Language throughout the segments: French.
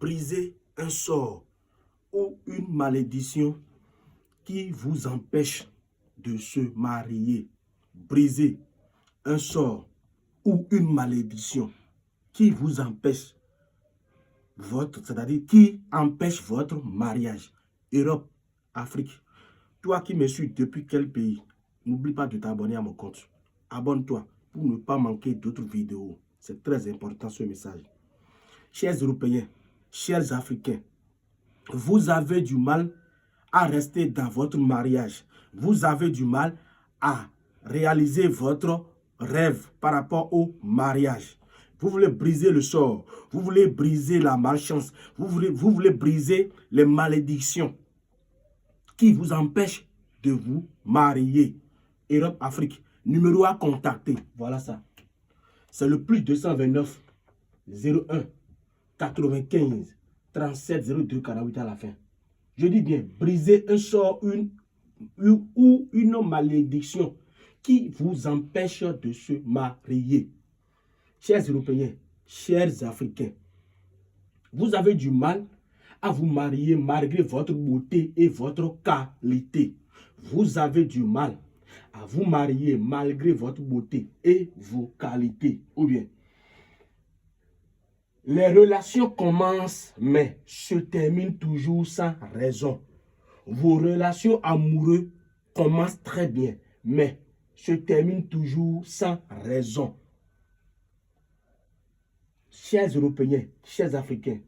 briser un sort ou une malédiction qui vous empêche de se marier. Briser un sort ou une malédiction qui vous empêche c'est-à-dire qui empêche votre mariage. Europe, Afrique. Toi qui me suis depuis quel pays? N'oublie pas de t'abonner à mon compte. Abonne-toi pour ne pas manquer d'autres vidéos. C'est très important ce message. Chers Européens, chers Africains, vous avez du mal à rester dans votre mariage. Vous avez du mal à réaliser votre rêve par rapport au mariage. Vous voulez briser le sort, vous voulez briser la malchance, vous voulez briser les malédictions qui vous empêchent de vous marier. Europe, Afrique, numéro à contacter, voilà ça. C'est le plus 229 01 95 37 02 48 à la fin. Je dis bien, briser un sort ou une malédiction qui vous empêche de se marier. Chers Européens, chers Africains, vous avez du mal à vous marier malgré votre beauté et votre qualité. Vous avez du mal à vous marier malgré votre beauté et vos qualités. Ou bien, les relations commencent mais se terminent toujours sans raison. Vos relations amoureuses commencent très bien mais se terminent toujours sans raison. Chers Européens, chers Africains,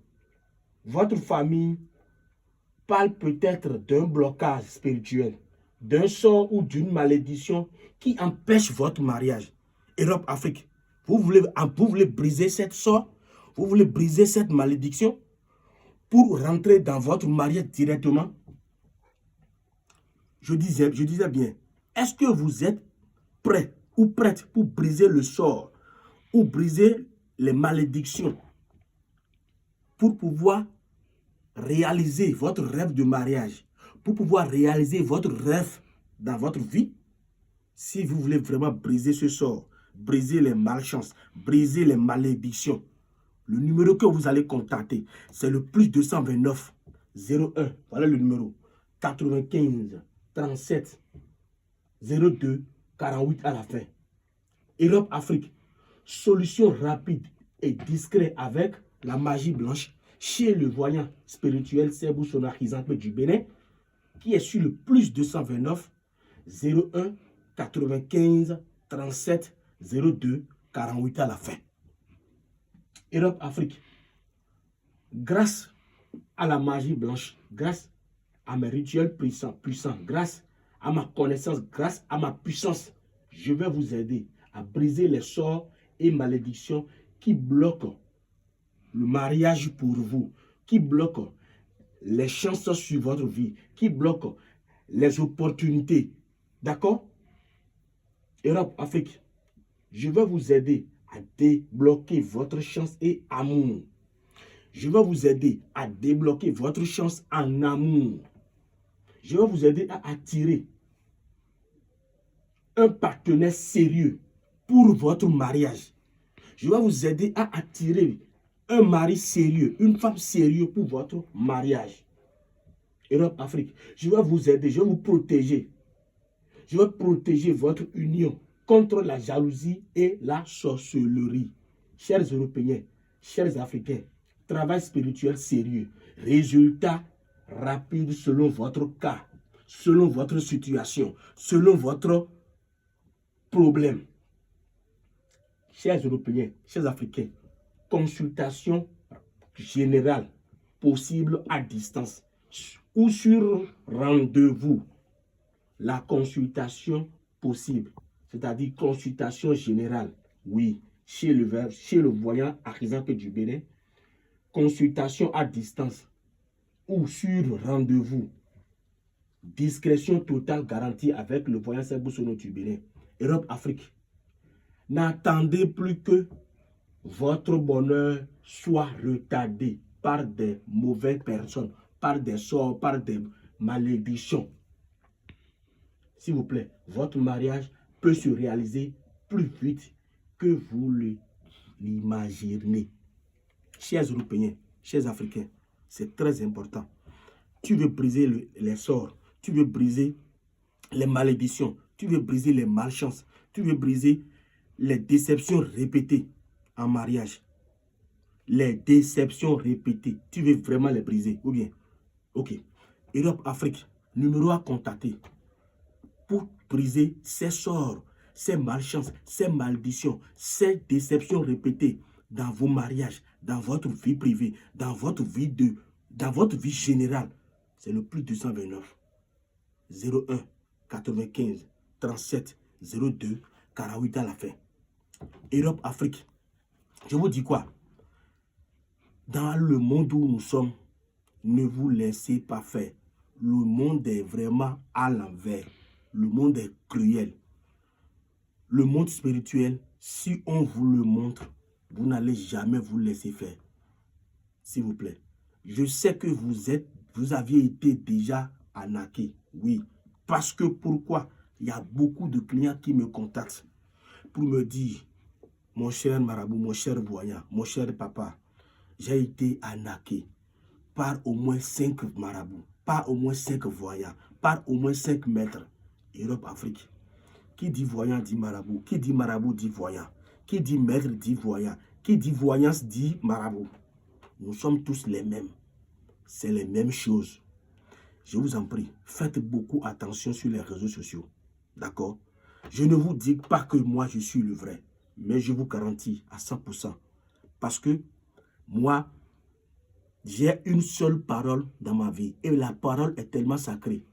votre famille parle peut-être d'un blocage spirituel, d'un sort ou d'une malédiction qui empêche votre mariage. Europe, Afrique, vous voulez briser cette sort, vous voulez briser cette malédiction pour rentrer dans votre mariage directement. Je disais bien, est-ce que vous êtes prêt ou prête pour briser le sort ou briser les malédictions pour pouvoir réaliser votre rêve de mariage, pour pouvoir réaliser votre rêve dans votre vie? Si vous voulez vraiment briser ce sort, briser les malchances, briser les malédictions, le numéro que vous allez contacter, c'est le plus 229 01, voilà le numéro, 95 37 02 48 à la fin. Europe, Afrique, solution rapide et discrète avec la magie blanche chez le voyant spirituel Sebou Sonarizanpe du Bénin, qui est sur le plus 229 01 95 37 02 48 à la fin. Europe, Afrique, grâce à la magie blanche, grâce à mes rituels puissants, grâce à ma connaissance, grâce à ma puissance, je vais vous aider à briser les sorts et malédictions qui bloquent le mariage pour vous, qui bloquent les chances sur votre vie, qui bloquent les opportunités. D'accord? Europe, Afrique, je vais vous aider à débloquer votre chance et amour. Je vais vous aider à débloquer votre chance en amour. Je vais vous aider à attirer un partenaire sérieux pour votre mariage. Je vais vous aider à attirer un mari sérieux, une femme sérieuse pour votre mariage. Europe, Afrique, je vais vous aider, je vais vous protéger. Je vais protéger votre union contre la jalousie et la sorcellerie. Chers Européens, chers Africains, travail spirituel sérieux, résultat rapide selon votre cas, selon votre situation, selon votre problème. Chers Européens, chers Africains, consultation générale possible à distance ou sur rendez-vous. La consultation possible, c'est-à-dire consultation générale, oui, chez le voyant Arizanpe du Bénin, consultation à distance ou sur rendez-vous. Discrétion totale garantie avec le voyant Sebou Sono du Bénin. Europe, Afrique. N'attendez plus que votre bonheur soit retardé par des mauvaises personnes, par des sorts, par des malédictions. S'il vous plaît, votre mariage peut se réaliser plus vite que vous l'imaginez. Chers Européens, chers Africains, c'est très important. Tu veux briser les sorts, tu veux briser les malédictions, tu veux briser les malchances, tu veux briser les déceptions répétées en mariage. Les déceptions répétées, tu veux vraiment les briser, ou bien, ok. Europe, Afrique, numéro à contacter pour briser ces sorts, ces malchances, ces malédictions, ces déceptions répétées dans vos mariages, dans votre vie privée, dans votre vie générale. C'est le plus 229 01 95 37 02 48 à la fin. Europe, Afrique. Je vous dis quoi? Dans le monde où nous sommes, ne vous laissez pas faire. Le monde est vraiment à l'envers. Le monde est cruel. Le monde spirituel, si on vous le montre, vous n'allez jamais vous laisser faire. S'il vous plaît. Je sais que vous aviez été déjà arnaqué. Oui. Parce que pourquoi? Il y a beaucoup de clients qui me contactent pour me dire, mon cher marabout, mon cher voyant, mon cher papa, j'ai été arnaqué par au moins 5 marabouts, par au moins 5 voyants, par au moins 5 maîtres. Europe, Afrique. Qui dit voyant dit marabout. Qui dit marabout dit voyant. Qui dit maître dit voyant. Qui dit voyance dit marabout. Nous sommes tous les mêmes. C'est les mêmes choses. Je vous en prie, faites beaucoup attention sur les réseaux sociaux. D'accord? Je ne vous dis pas que moi je suis le vrai. Mais je vous garantis à 100%. Parce que moi, j'ai une seule parole dans ma vie. Et la parole est tellement sacrée.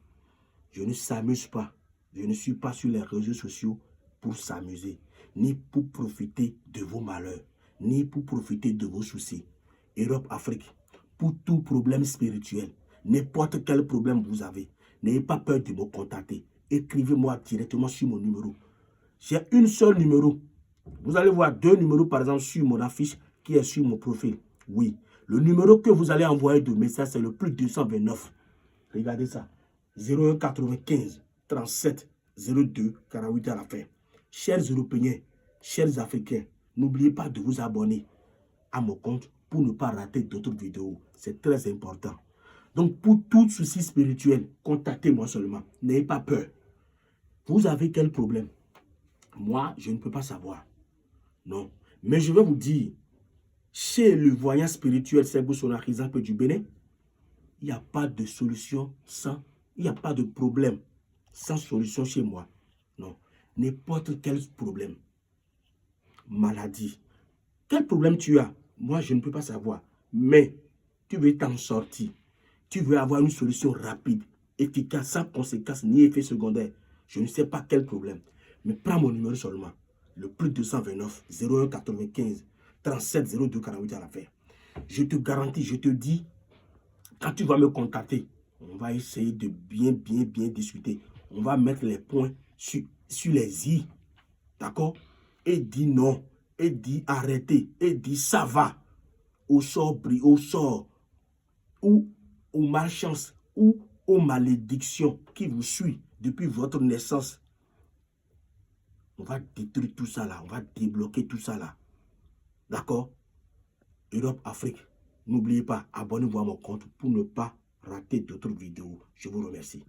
Je ne s'amuse pas. Je ne suis pas sur les réseaux sociaux pour s'amuser. Ni pour profiter de vos malheurs. Ni pour profiter de vos soucis. Europe, Afrique. Pour tout problème spirituel. N'importe quel problème vous avez. N'ayez pas peur de me contacter. Écrivez-moi directement sur mon numéro. J'ai une seule numéro. Vous allez voir 2 numéros par exemple sur mon affiche qui est sur mon profil. Oui. Le numéro que vous allez envoyer de message, c'est le plus 229. Regardez ça. 01 95 37 02 48 à la fin. Chers Européens, chers Africains, n'oubliez pas de vous abonner à mon compte pour ne pas rater d'autres vidéos. C'est très important. Donc, pour tout souci spirituel, contactez-moi seulement. N'ayez pas peur. Vous avez quel problème? Moi, je ne peux pas savoir. Non. Mais je vais vous dire, chez le voyant spirituel Sebou Sonarizan du Bénin, il n'y a pas de solution sans, il n'y a pas de problème sans solution chez moi. Non. N'importe quel problème. Maladie. Quel problème tu as? Moi, je ne peux pas savoir. Mais tu veux t'en sortir. Tu veux avoir une solution rapide, efficace, sans conséquences ni effet secondaire. Je ne sais pas quel problème. Mais prends mon numéro seulement. Le plus 229 01 95 37 02 48 à la fin. Je te garantis, je te dis, quand tu vas me contacter, on va essayer de bien discuter. On va mettre les points sur les i. D'accord? Et dit non. Et dit arrêtez. Et dit ça va. Au sort, au sort. Ou aux malchances. Ou aux malédictions qui vous suivent depuis votre naissance. On va détruire tout ça là. On va débloquer tout ça là. D'accord? Europe, Afrique. N'oubliez pas, abonnez-vous à mon compte pour ne pas rater d'autres vidéos. Je vous remercie.